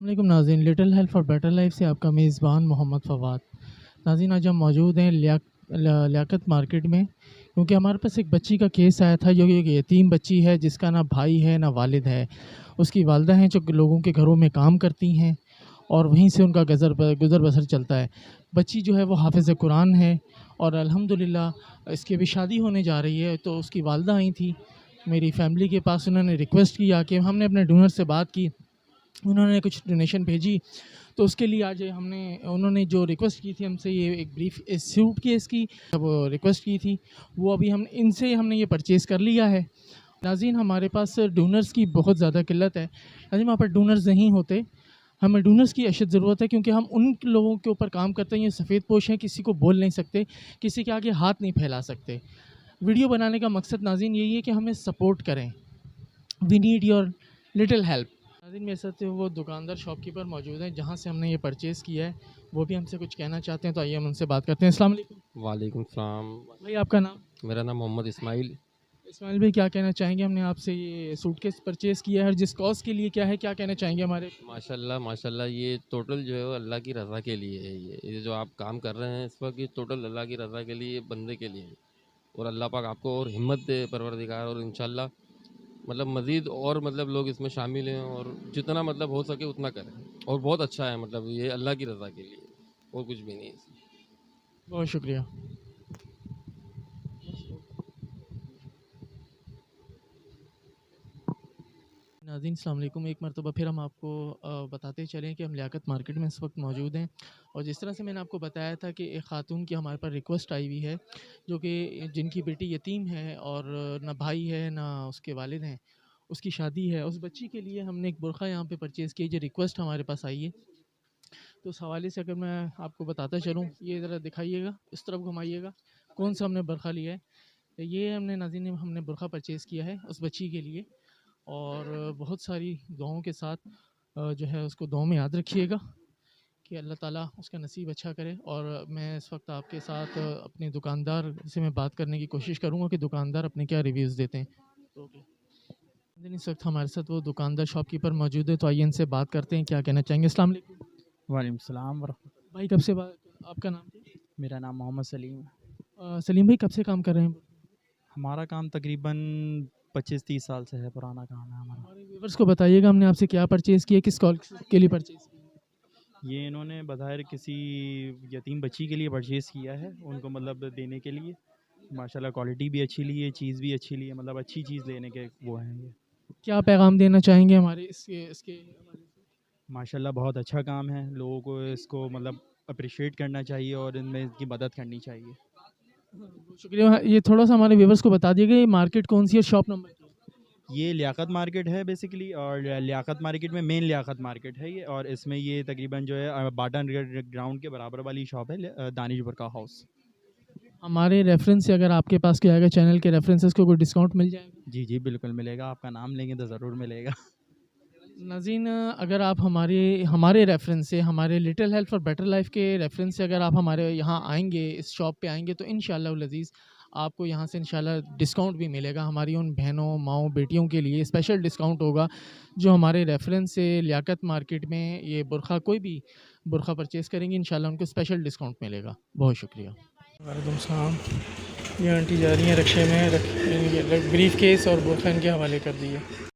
علیکم ناظرین، little help for better life سے آپ کا میزبان محمد فواد۔ ناظرین، آج ہم موجود ہیں لیاقت مارکیٹ میں، کیونکہ ہمارے پاس ایک بچی کا کیس آیا تھا جو ایک یتیم بچی ہے جس کا نہ بھائی ہے نہ والد ہے۔ اس کی والدہ ہیں جو لوگوں کے گھروں میں کام کرتی ہیں اور وہیں سے ان کا گزر بسر چلتا ہے۔ بچی جو ہے وہ حافظ قرآن ہے اور الحمدللہ اس کی ابھی شادی ہونے جا رہی ہے، تو اس کی والدہ آئی تھی میری فیملی کے پاس۔ انہوں نے ریکویسٹ کیا کہ ہم نے اپنے ڈونر سے بات کی، انہوں نے کچھ ڈونیشن بھیجی، تو اس کے لیے آج انہوں نے جو ریکویسٹ کی تھی ہم سے، یہ ایک بریف سوٹ کیس کی وہ ریکویسٹ کی تھی، وہ ابھی ہم نے یہ پرچیز کر لیا ہے۔ ناظرین، ہمارے پاس ڈونرز کی بہت زیادہ قلت ہے۔ ناظرین، وہاں پر ڈونرز نہیں ہوتے، ہمیں ڈونرز کی اشد ضرورت ہے، کیونکہ ہم ان لوگوں کے اوپر کام کرتے ہیں، یہ سفید پوش ہیں، کسی کو بول نہیں سکتے، کسی کے آگے ہاتھ نہیں پھیلا سکتے۔ ویڈیو بنانے کا مقصد ناظرین یہی ہے کہ ہمیں سپورٹ کریں۔ We need your little help. ناظرین، میرے ساتھ وہ دکاندار شاپ کیپر موجود ہیں جہاں سے ہم نے یہ پرچیز کیا ہے، وہ بھی ہم سے کچھ کہنا چاہتے ہیں، تو آئیے ہم ان سے بات کرتے ہیں۔ السلام علیکم وعلیکم السلام۔ بھائی، آپ کا نام؟ میرا نام محمد اسماعیل۔ اسماعیل بھائی، کیا کہنا چاہیں گے؟ ہم نے آپ سے یہ سوٹ کیس پرچیز کیا ہے اور جس کاز کے لیے کیا ہے، کیا کہنا چاہیں گے ہمارے؟ ماشاءاللہ یہ ٹوٹل جو ہے وہ اللہ کی رضا کے لیے ہے۔ یہ جو آپ کام کر رہے ہیں اس وقت، یہ ٹوٹل اللہ کی رضا کے لیے، بندے کے لیے ہے، اور اللہ پاک آپ کو اور ہمت دے پروردگار، اور انشاءاللہ مزید اور لوگ اس میں شامل ہیں، اور جتنا ہو سکے اتنا کریں، اور بہت اچھا ہے، یہ اللہ کی رضا کے لیے اور کچھ بھی نہیں ہے اس میں۔ بہت شکریہ۔ ناظرین، السلام علیکم۔ ایک مرتبہ پھر ہم آپ کو بتاتے چلیں کہ ہم لیاقت مارکیٹ میں اس وقت موجود ہیں، اور جس طرح سے میں نے آپ کو بتایا تھا کہ ایک خاتون کی ہمارے پر ریکویسٹ آئی ہوئی ہے، جو کہ جن کی بیٹی یتیم ہے اور نہ بھائی ہے نہ اس کے والد ہیں، اس کی شادی ہے۔ اس بچی کے لیے ہم نے ایک برقع یہاں پہ پرچیز کی، جو ریکویسٹ ہمارے پاس آئی ہے، تو اس حوالے سے اگر میں آپ کو بتاتا چلوں، یہ ذرا دکھائیے گا، اس طرف گھمائیے گا، کون سا ہم نے برقع لیا ہے۔ یہ ناظرین ہم نے برقع پرچیز کیا ہے اس بچی کے لیے، اور بہت ساری دعاؤں کے ساتھ جو ہے اس کو دعاؤں میں یاد رکھیے گا کہ اللہ تعالیٰ اس کا نصیب اچھا کرے۔ اور میں اس وقت آپ کے ساتھ اپنے دکاندار سے میں بات کرنے کی کوشش کروں گا کہ دکاندار اپنے کیا ریویوز دیتے ہیں۔ اس وقت ہمارے ساتھ وہ دکاندار شاپ کیپر موجود ہے، تو آئیے ان سے بات کرتے ہیں، کیا کہنا چاہیں گے۔ السلام علیکم وعلیکم السلام ورحمۃ اللہ۔ بھائی، کب سے آپ کا نام کیا؟ میرا نام محمد سلیم ہے۔ سلیم بھائی، کب سے کام کر رہے ہیں؟ ہمارا کام تقریباً 25-30 سال سے ہے، پرانا کام ہے ہمارا۔ ہمارے ویورز کو بتائیے گا ہم نے آپ سے کیا پرچیز کیا، کس کال کے لیے پرچیز کیا؟ یہ انہوں نے بظاہر کسی یتیم بچی کے لیے پرچیز کیا ہے، ان کو دینے کے لیے۔ ماشاءاللہ کوالٹی بھی اچھی لی ہے، چیز بھی اچھی لی ہے، اچھی چیز لینے کے وہ ہیں یہ۔ کیا پیغام دینا چاہیں گے ہمارے اس کے ماشاءاللہ بہت اچھا کام ہے، لوگوں کو اس کو اپریشیٹ کرنا چاہیے اور ان میں اس کی مدد کرنی چاہیے۔ شکریہ۔ یہ تھوڑا سا ہمارے ویورز کو بتا دیے گا، یہ مارکیٹ کون سی ہے، شاپ نمبر کیا ہے؟ یہ لیاقت مارکیٹ ہے بیسیکلی، اور لیاقت مارکیٹ میں مین لیاقت مارکیٹ ہے یہ، اور اس میں یہ تقریباً جو ہے باٹا گراؤنڈ کے برابر والی شاپ ہے، دانش برقع ہاؤس۔ ہمارے ریفرنس سے اگر آپ کے پاس کیا آئے گا، چینل کے ریفرنسز کو کوئی ڈسکاؤنٹ مل جائے گا؟ جی جی بالکل ملے گا، آپ کا نام لیں گے تو ضرور ملے گا۔ ناظرین، اگر آپ ہمارے ریفرنس سے، ہمارے little help for better life کے ریفرنس سے اگر آپ ہمارے یہاں آئیں گے، اس شاپ پہ آئیں گے، تو انشاءاللہ العزیز آپ کو یہاں سے انشاءاللہ ڈسکاؤنٹ بھی ملے گا۔ ہماری ان بہنوں، ماؤں، بیٹیوں کے لیے اسپیشل ڈسکاؤنٹ ہوگا، جو ہمارے ریفرنس سے لیاقت مارکیٹ میں یہ برقع، کوئی بھی برقع پرچیز کریں گے، انشاءاللہ ان کو اسپیشل ڈسکاؤنٹ ملے گا۔ بہت شکریہ۔ وعلیکم السلام۔ یہ آنٹی جا رہی ہیں رکشے میں، بریف کیس اور برقع ان کے حوالے کر دیے۔